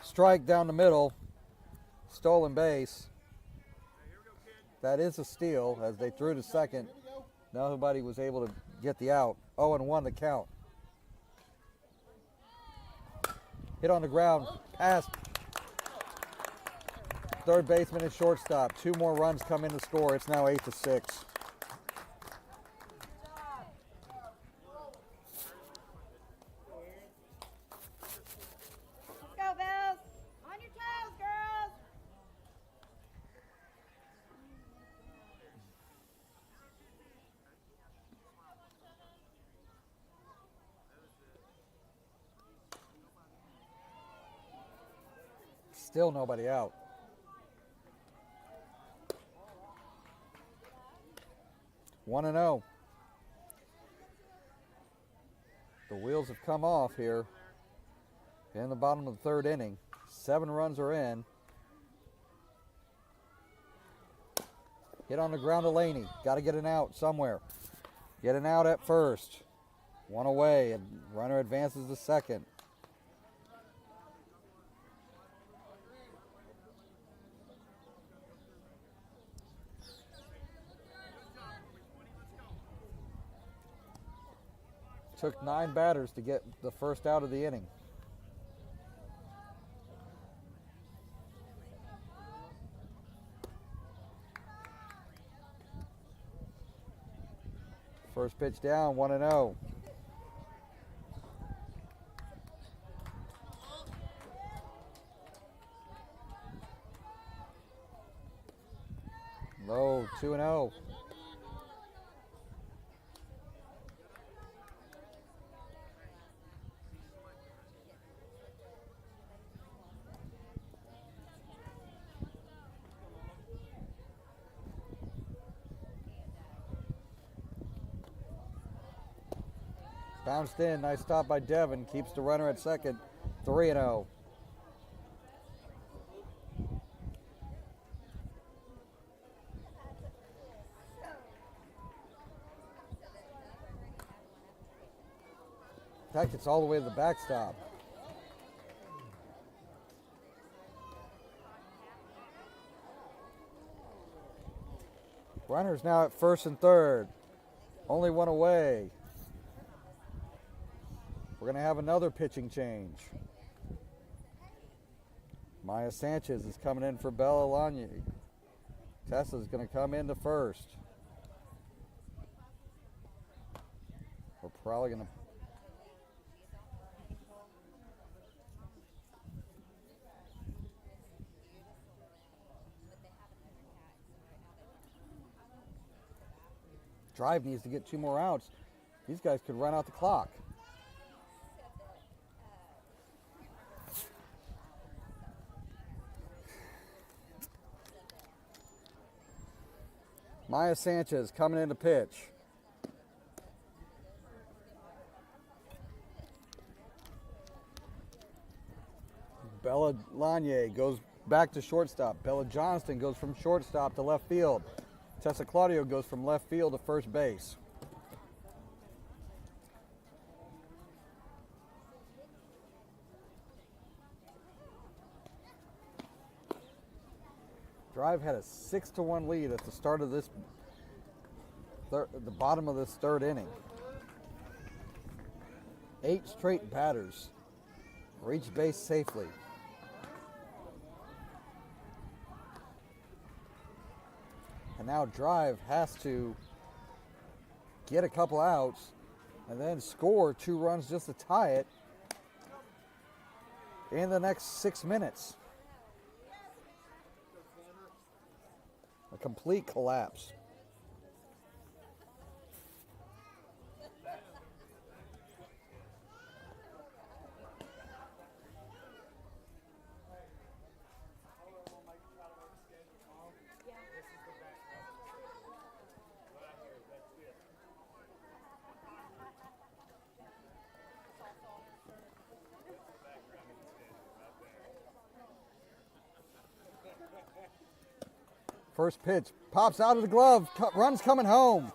Strike down the middle. Stolen base. That is a steal as they threw to second. Nobody was able to get the out. 0-1 the count. Hit on the ground. Pass. Third baseman and shortstop. 2 more runs come in to score. It's now 8-6. Let's go, Bills. On your toes, girls. Still nobody out. One and 0. The wheels have come off here in the bottom of the 3rd inning. 7 runs are in. Hit on the ground to Laney. Got to get an out somewhere. Get an out at first. 1 away, and runner advances to second. Took 9 batters to get the first out of the inning. First pitch down, 1-0. Low, 2-0. Bounced in, nice stop by Devin. Keeps the runner at second, 3-0. In fact, it's all the way to the backstop. Runner's now at first and third. Only 1 away. We're going to have another pitching change. Maya Sanchez is coming in for Bella Lanye. Tessa's going to come into first. We're probably going to... Drive needs to get 2 more outs. These guys could run out the clock. Maya Sanchez coming in to pitch. Bella Lanye goes back to shortstop. Bella Johnston goes from shortstop to left field. Tessa Claudio goes from left field to first base. Drive had a 6-1 lead at the start of this, the bottom of this 3rd inning. 8 straight batters reached base safely. And now Drive has to get a couple outs and then score 2 runs just to tie it in the next 6 minutes. A complete collapse. First pitch pops out of the glove. Runs coming home.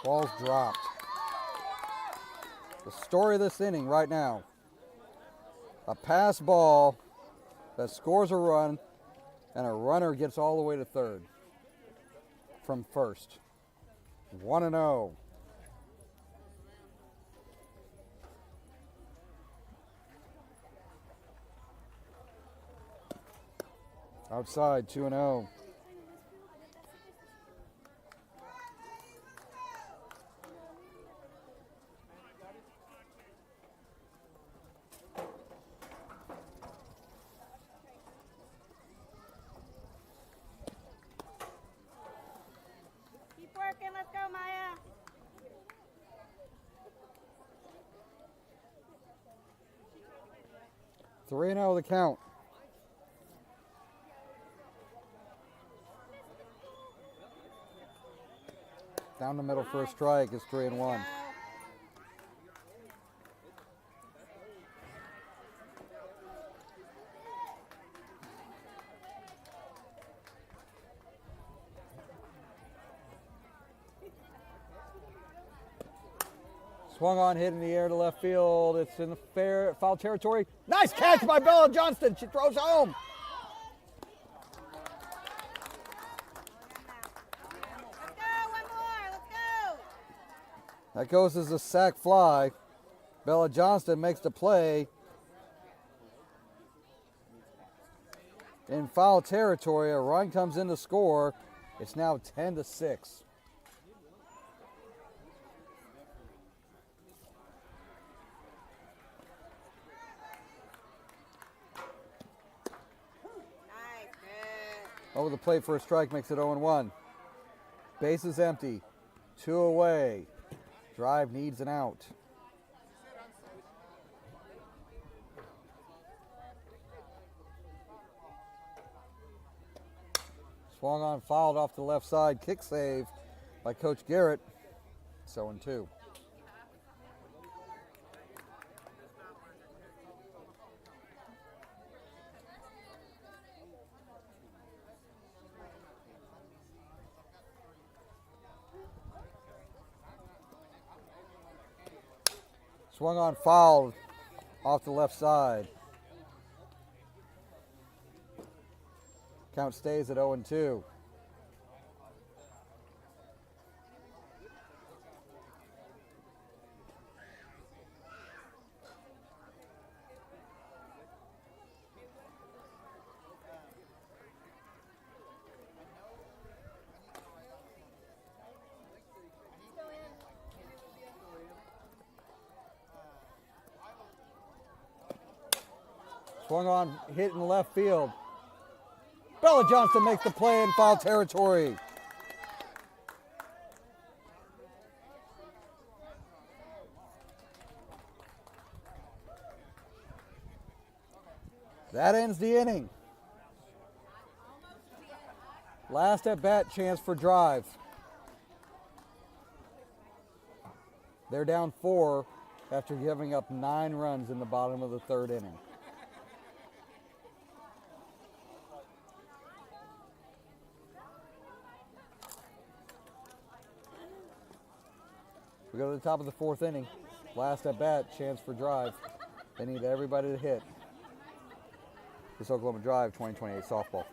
Ball's dropped. The story of this inning right now. A pass ball that scores a run, and a runner gets all the way to third from first. 1-0. Outside, 2-0. Keep working. Let's go, Maya. Three and 0 the count. Down the middle for a strike is 3-1. Swung on, hit in the air to left field. It's in the foul territory. Nice catch by Bella Johnston. She throws home. Let's go. One more. Let's go. That goes as a sac fly. Bella Johnston makes the play. In foul territory, a run comes in to score. It's now 10-6. Nice, good. Over the plate for a strike makes it 0-1. Base is empty. 2 away. Drive needs an out. Swung on, fouled off the left side. Kick save by Coach Garrett. 0-2. Swung on, fouled off the left side. Count stays at 0-2. Swung on, hit in left field. Bella Johnston makes the play in foul territory. That ends the inning. Last at bat chance for drive. They're down 4 after giving up 9 runs in the bottom of the 3rd inning. We go to the top of the 4th inning. Last at bat, chance for drive. They need everybody to hit. This Oklahoma Drive 2028 softball.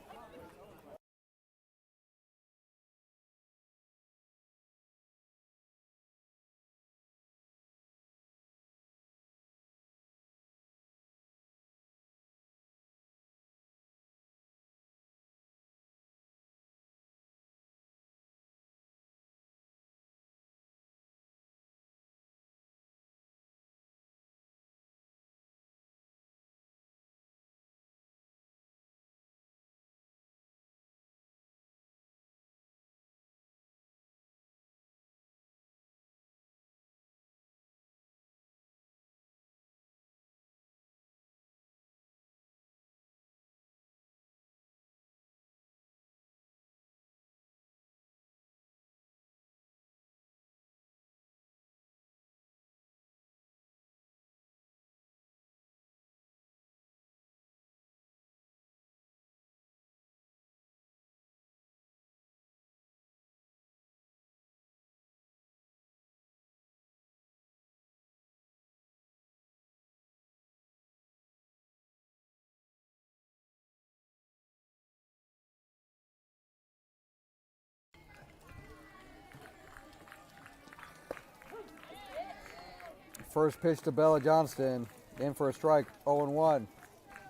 First pitch to Bella Johnston, in for a strike, 0-1.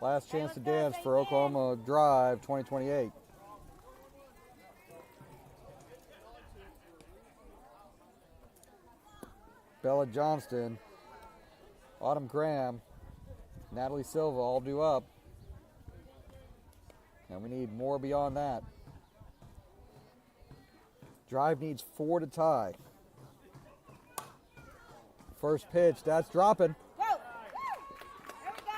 Last chance to dance for Oklahoma Drive 2028. Bella Johnston, Autumn Graham, Natalie Silva all due up. And we need more beyond that. Drive needs 4 to tie. First pitch, that's dropping. Go! There we go!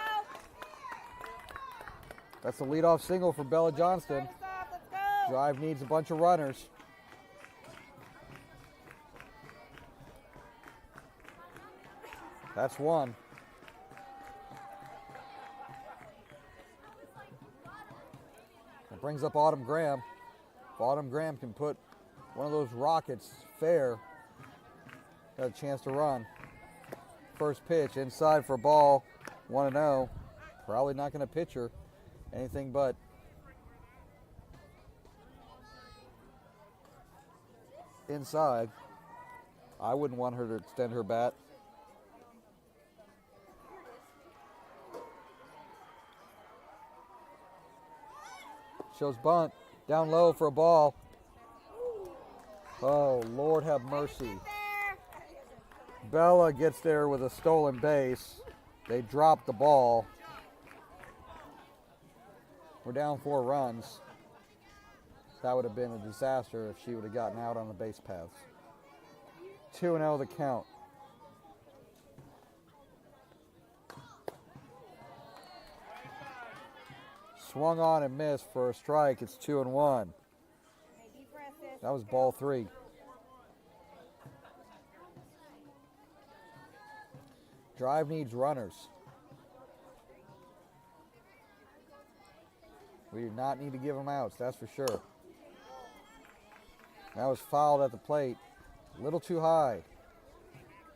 That's the leadoff single for Bella Johnston. Start us off, let's go! Drive needs a bunch of runners. That's one. That brings up Autumn Graham. If Autumn Graham can put one of those rockets fair, got a chance to run. First pitch inside for a ball, 1-0. Probably not going to pitch her anything but. Inside. I wouldn't want her to extend her bat. Shows bunt. Down low for a ball. Oh, Lord have mercy. Bella gets there with a stolen base. They drop the ball. We're down 4 runs. That would have been a disaster if she would have gotten out on the base paths. 2-0 the count. Swung on and missed for a strike. It's 2-1. That was ball 3. Drive needs runners. We do not need to give them outs, that's for sure. That was fouled at the plate. A little too high.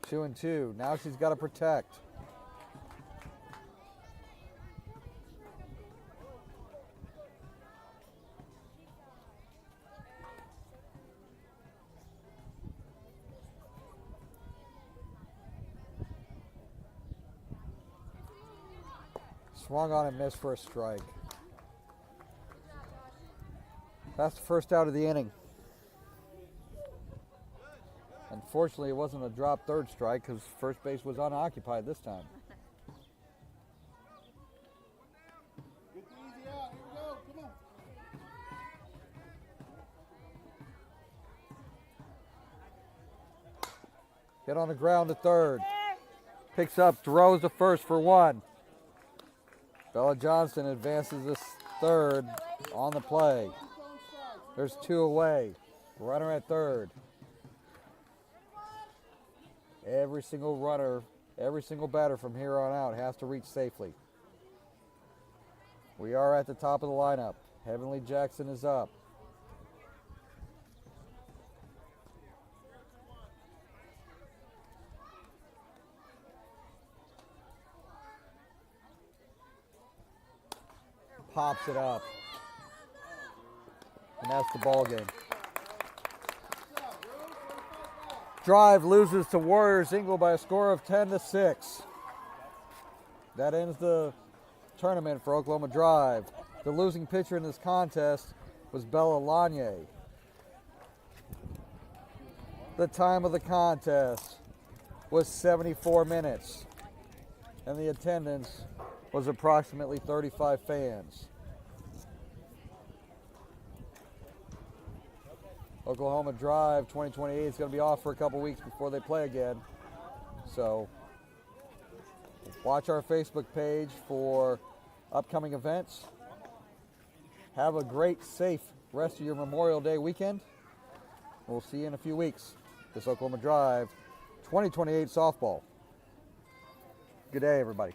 2-2. Now she's got to protect. Swung on and missed for a strike. That's the first out of the inning. Unfortunately, it wasn't a drop third strike because first base was unoccupied this time. Get the easy out. Here we go. Come on. Hit on the ground to third. Picks up, throws to first for 1. Bella Johnston advances this third on the play. There's 2 away. Runner at third. Every single runner, every single batter from here on out has to reach safely. We are at the top of the lineup. Heavenly Jackson is up. Pops it up. And that's the ball game. Drive loses to Warriors Ingle by a score of 10-6. That ends the tournament for Oklahoma Drive. The losing pitcher in this contest was Bella Lanier. The time of the contest was 74 minutes, and the attendance was approximately 35 fans. Oklahoma Drive 2028 is going to be off for a couple weeks before they play again. So watch our Facebook page for upcoming events. Have a great, safe rest of your Memorial Day weekend. We'll see you in a few weeks. This Oklahoma Drive 2028 softball. Good day, everybody.